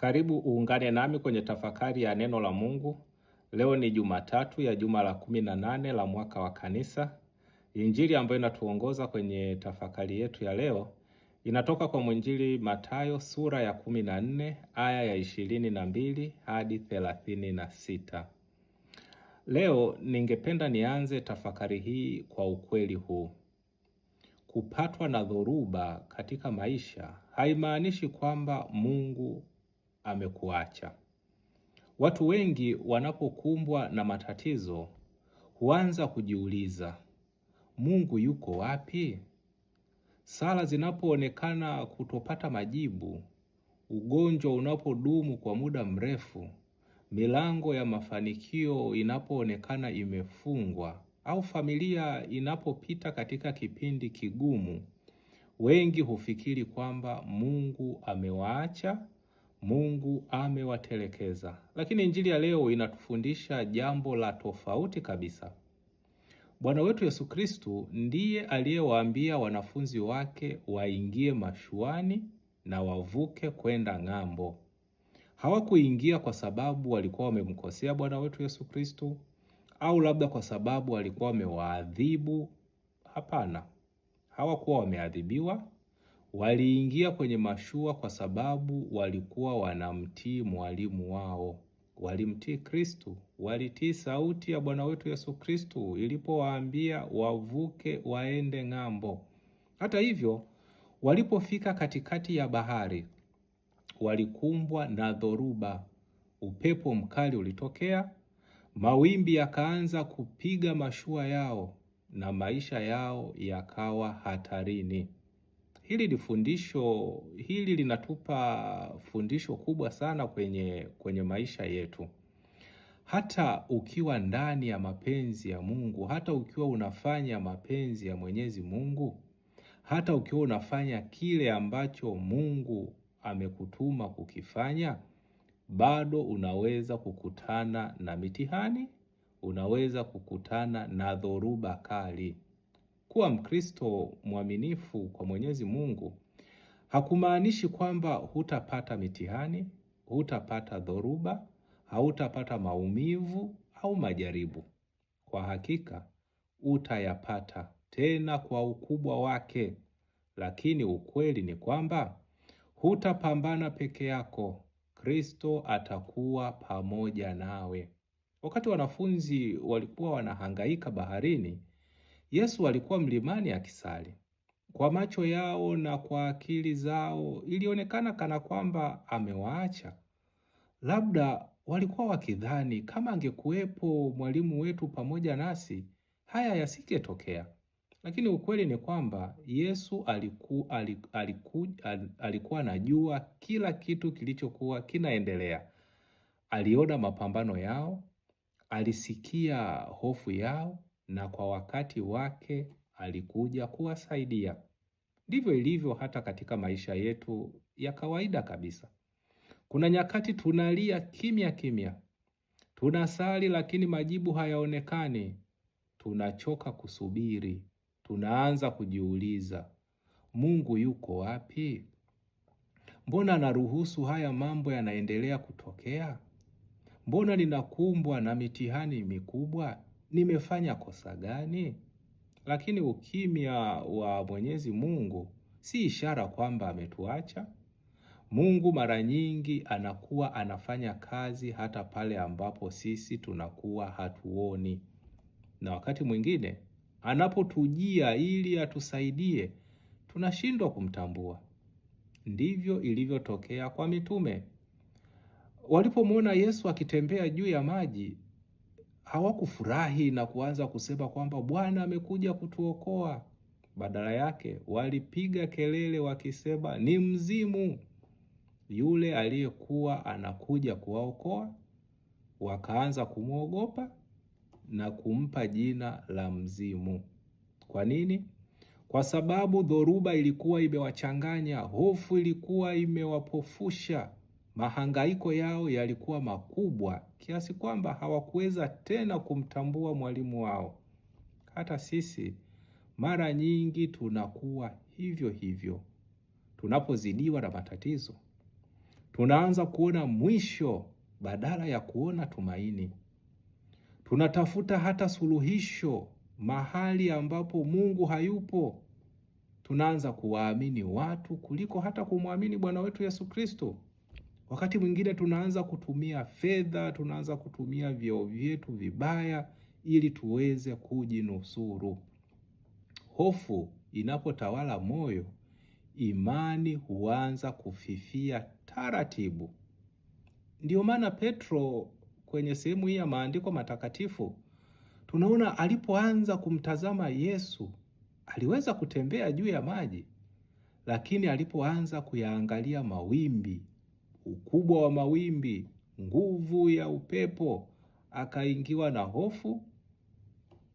Karibu uungane nami kwenye tafakari ya neno la Mungu. Leo ni Jumatatu ya juma la 18 la mwaka wa kanisa. Injili ambayo inatuongoza kwenye tafakari yetu ya leo inatoka kwa mwinjili Mathayo sura ya 14 aya ya 22 hadi 36. Leo ningependa nianze tafakari hii kwa ukweli huu. Kupatwa na dhoruba katika maisha haimaanishi kwamba Mungu amekuacha. Watu wengi wanapokumbwa na matatizo huanza kujiuliza, Mungu yuko wapi? Sala zinapoonekana kutopata majibu, ugonjwa unapodumu kwa muda mrefu, milango ya mafanikio inapoonekana imefungwa, au familia inapopita katika kipindi kigumu, wengi hufikiri kwamba Mungu amewaacha, Mungu amewatelekeza. Lakini injili ya leo inatufundisha jambo la tofauti kabisa. Bwana wetu Yesu Kristu ndiye aliyewaambia wanafunzi wake waingie mashuani na wavuke kwenda ng'ambo. Hawakuingia kwa sababu walikuwa wamemkosea Bwana wetu Yesu Kristu au labda kwa sababu walikuwa wamewaadhibu. Hapana, hawakuwa wameadhibiwa. Waliingia kwenye mashua kwa sababu walikuwa wanamtii mwalimu wao. Walimtii Kristu, walitii sauti ya Bwana wetu Yesu Kristu ilipowaambia wavuke waende ng'ambo. Hata hivyo, walipofika katikati ya bahari, walikumbwa na dhoruba. Upepo mkali ulitokea, mawimbi yakaanza kupiga mashua yao na maisha yao yakawa hatarini. Hili linatupa fundisho kubwa sana kwenye maisha yetu. Hata ukiwa ndani ya mapenzi ya Mungu, hata ukiwa unafanya mapenzi ya Mwenyezi Mungu, hata ukiwa unafanya kile ambacho Mungu amekutuma kukifanya, bado unaweza kukutana na mitihani, unaweza kukutana na dhoruba kali. Kuwa Mkristo mwaminifu kwa Mwenyezi Mungu hakumaanishi kwamba hutapata mitihani, hutapata dhoruba, hautapata maumivu au majaribu. Kwa hakika utayapata, tena kwa ukubwa wake. Lakini ukweli ni kwamba hutapambana peke yako. Kristo atakuwa pamoja nawe. Wakati wanafunzi walikuwa wanahangaika baharini, Yesu alikuwa mlimani akisali. Kwa macho yao na kwa akili zao ilionekana kana kwamba amewaacha. Labda walikuwa wakidhani kama angekuwepo mwalimu wetu pamoja nasi, haya yasingetokea. Lakini ukweli ni kwamba Yesu alikuwa anajua kila kitu kilichokuwa kinaendelea. Aliona mapambano yao, alisikia hofu yao, na kwa wakati wake alikuja kuwasaidia. Ndivyo ilivyo hata katika maisha yetu ya kawaida kabisa. Kuna nyakati tunalia kimya kimya, tunasali lakini majibu hayaonekani. Tunachoka kusubiri, tunaanza kujiuliza, Mungu yuko wapi? Mbona anaruhusu haya mambo yanaendelea kutokea? Mbona ninakumbwa na mitihani mikubwa? Nimefanya kosa gani? Lakini ukimya wa Mwenyezi Mungu si ishara kwamba ametuacha. Mungu mara nyingi anakuwa anafanya kazi hata pale ambapo sisi tunakuwa hatuoni. Na wakati mwingine anapotujia ili atusaidie, tunashindwa kumtambua. Ndivyo ilivyotokea kwa mitume. Walipomwona Yesu akitembea juu ya maji, hawakufurahi na kuanza kusema kwamba Bwana amekuja kutuokoa. Badala yake walipiga kelele wakisema ni mzimu yule aliyekuwa anakuja kuwaokoa. Wakaanza kumwogopa na kumpa jina la mzimu. Kwa nini? Kwa sababu dhoruba ilikuwa imewachanganya, hofu ilikuwa imewapofusha. Mahangaiko yao yalikuwa makubwa kiasi kwamba hawakuweza tena kumtambua mwalimu wao. Hata sisi mara nyingi tunakuwa hivyo hivyo. Tunapozidiwa na matatizo, Tunaanza kuona mwisho badala ya kuona tumaini. Tunatafuta hata suluhisho mahali ambapo Mungu hayupo. Tunaanza kuwaamini watu kuliko hata kumwamini Bwana wetu Yesu Kristo. Wakati mwingine tunaanza kutumia fedha, tunaanza kutumia vyeo vyetu vibaya ili tuweze kujinusuru. Hofu inapotawala moyo, imani huanza kufifia taratibu. Ndio maana Petro kwenye sehemu hii ya maandiko matakatifu tunaona alipoanza kumtazama Yesu aliweza kutembea juu ya maji, lakini alipoanza kuyaangalia mawimbi, ukubwa wa mawimbi, nguvu ya upepo, akaingiwa na hofu,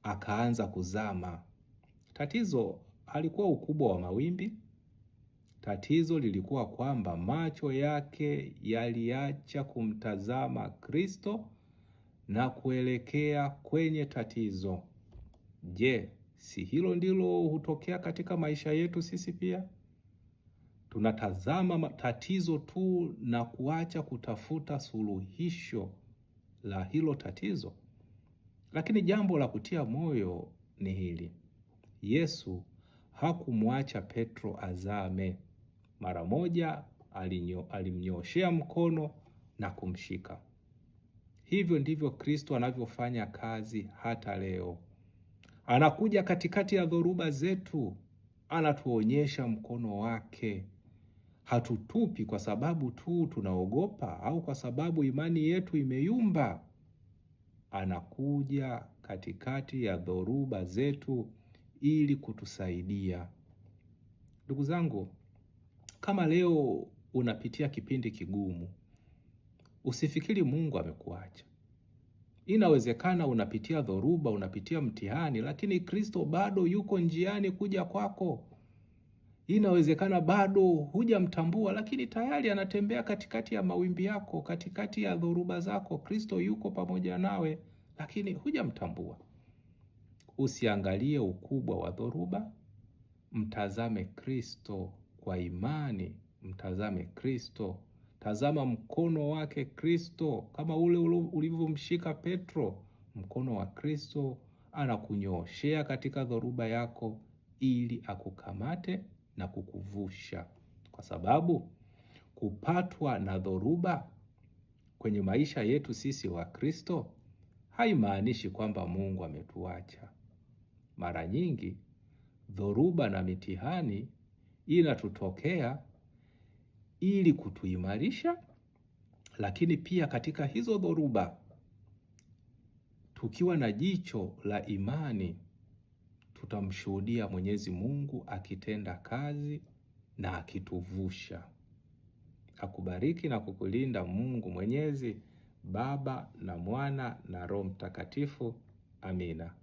akaanza kuzama. Tatizo halikuwa ukubwa wa mawimbi. Tatizo lilikuwa kwamba macho yake yaliacha kumtazama Kristo na kuelekea kwenye tatizo. Je, si hilo ndilo hutokea katika maisha yetu sisi pia? Tunatazama tatizo tu na kuacha kutafuta suluhisho la hilo tatizo. Lakini jambo la kutia moyo ni hili: Yesu hakumwacha Petro azame. Mara moja alimnyooshea mkono na kumshika. Hivyo ndivyo Kristo anavyofanya kazi hata leo. Anakuja katikati ya dhoruba zetu, anatuonyesha mkono wake. Hatutupi kwa sababu tu tunaogopa au kwa sababu imani yetu imeyumba. Anakuja katikati ya dhoruba zetu ili kutusaidia. Ndugu zangu, kama leo unapitia kipindi kigumu, usifikiri Mungu amekuacha. Inawezekana unapitia dhoruba, unapitia mtihani, lakini Kristo bado yuko njiani kuja kwako. Inawezekana bado hujamtambua, lakini tayari anatembea katikati ya mawimbi yako, katikati ya dhoruba zako. Kristo yuko pamoja nawe, lakini hujamtambua. Usiangalie ukubwa wa dhoruba, mtazame Kristo kwa imani. Mtazame Kristo, tazama mkono wake Kristo, kama ule ulivyomshika Petro. Mkono wa Kristo anakunyooshea katika dhoruba yako ili akukamate na kukuvusha. Kwa sababu kupatwa na dhoruba kwenye maisha yetu sisi wa Kristo haimaanishi kwamba Mungu ametuacha. Mara nyingi dhoruba na mitihani inatutokea ili kutuimarisha, lakini pia katika hizo dhoruba, tukiwa na jicho la imani, tutamshuhudia Mwenyezi Mungu akitenda kazi na akituvusha. Akubariki na kukulinda Mungu Mwenyezi, Baba na Mwana na Roho Mtakatifu. Amina.